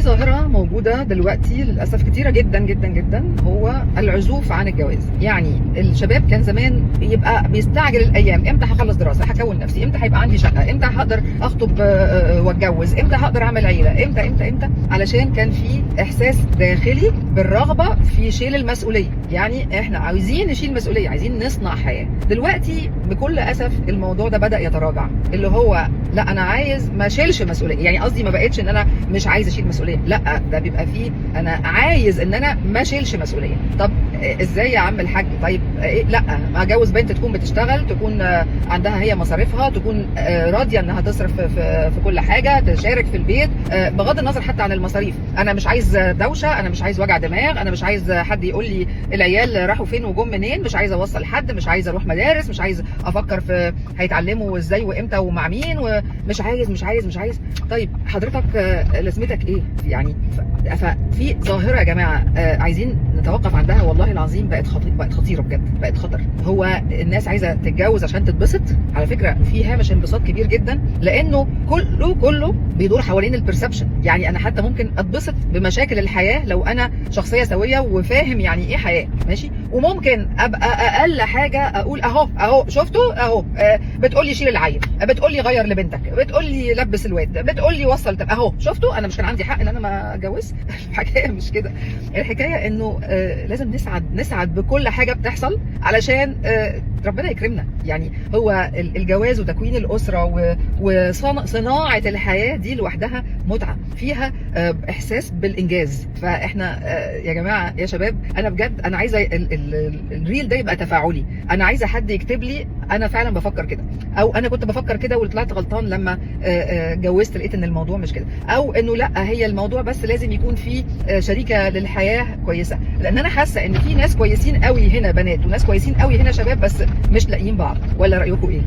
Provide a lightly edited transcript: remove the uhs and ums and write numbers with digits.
ظاهرة موجودة دلوقتي للأسف كتيرة جدا جدا جدا، هو العزوف عن الجواز. يعني الشباب كان زمان يبقى بيستعجل الأيام، امتى هخلص دراسة، هكون نفسي، امتى هيبقى عندي شقة، امتى هقدر أخطب واتجوز، امتى هقدر أعمل عيلة، امتى، علشان كان في إحساس داخلي بالرغبة في شيل المسؤولية. يعني احنا عايزين نشيل مسؤولية، عايزين نصنع حياة. دلوقتي بكل أسف الموضوع ده بدأ يتراجع، اللي هو لا أنا عايز ما اشيلش مسؤولية. يعني قصدي ما بقتش ان انا مش عايز اشيل مسؤوليه، لا ده بيبقى فيه انا عايز ان انا ما اشيلش مسؤوليه. طب ازاي يا عم الحاج؟ طيب إيه؟ لا ما اجوز بنت تكون بتشتغل، تكون عندها هي مصاريفها، تكون راضيه انها تصرف في كل حاجه، تشارك في البيت بغض النظر حتى عن المصاريف. انا مش عايز دوشه، انا مش عايز وجع دماغ، انا مش عايز حد يقول لي العيال راحوا فين وجم منين، مش عايز اوصل حد، مش عايز اروح مدارس، مش عايز افكر في هيتعلموا ازاي وامتى ومع مين، ومش عايز. طيب حضرتك لازمتك ايه؟ يعني ففي ظاهره يا جماعه عايزين نتوقف عندها، والله العظيم بقت خطيره بجد، بقت خطر. هو الناس عايزه تتجوز عشان تتبسط. على فكره في هامش انبساط كبير جدا، لانه كله بيدور حوالين البرسبشن. يعني انا حتى ممكن اتبسط بمشاكل الحياه لو انا شخصيه سويه وفاهم يعني ايه حياه، ماشي. وممكن ابقى اقل حاجه اقول اهو شفتوا اهو بتقول لي شيل العيل، بتقول لي غير لبنتك، بتقول لي لبس الواد، بتقول لي وصل، اهو شفتوا انا مش كان عندي حق ان انا ما اتجوز. الحكايه مش كده، الحكايه انه لازم نسعد بكل حاجه بتحصل علشان ربنا يكرمنا. يعني هو الجواز وتكوين الاسره وصناعه الحياه دي لوحدها متعه، فيها احساس بالانجاز. فاحنا يا جماعه يا شباب، انا بجد انا عايزه الريل ده يبقى تفاعلي. انا عايزه حد يكتب لي انا فعلا بفكر كده، او انا كنت بفكر كده وطلعت غلطان لما اتجوزت لقيت ان الموضوع مش كده، او انه لا هي الموضوع بس لازم يكون في شريكه للحياه كويسه. لان انا حاسه ان في ناس كويسين قوي هنا بنات، وناس كويسين قوي هنا شباب، بس مش لاقيين بعض. ولا رايكم ايه؟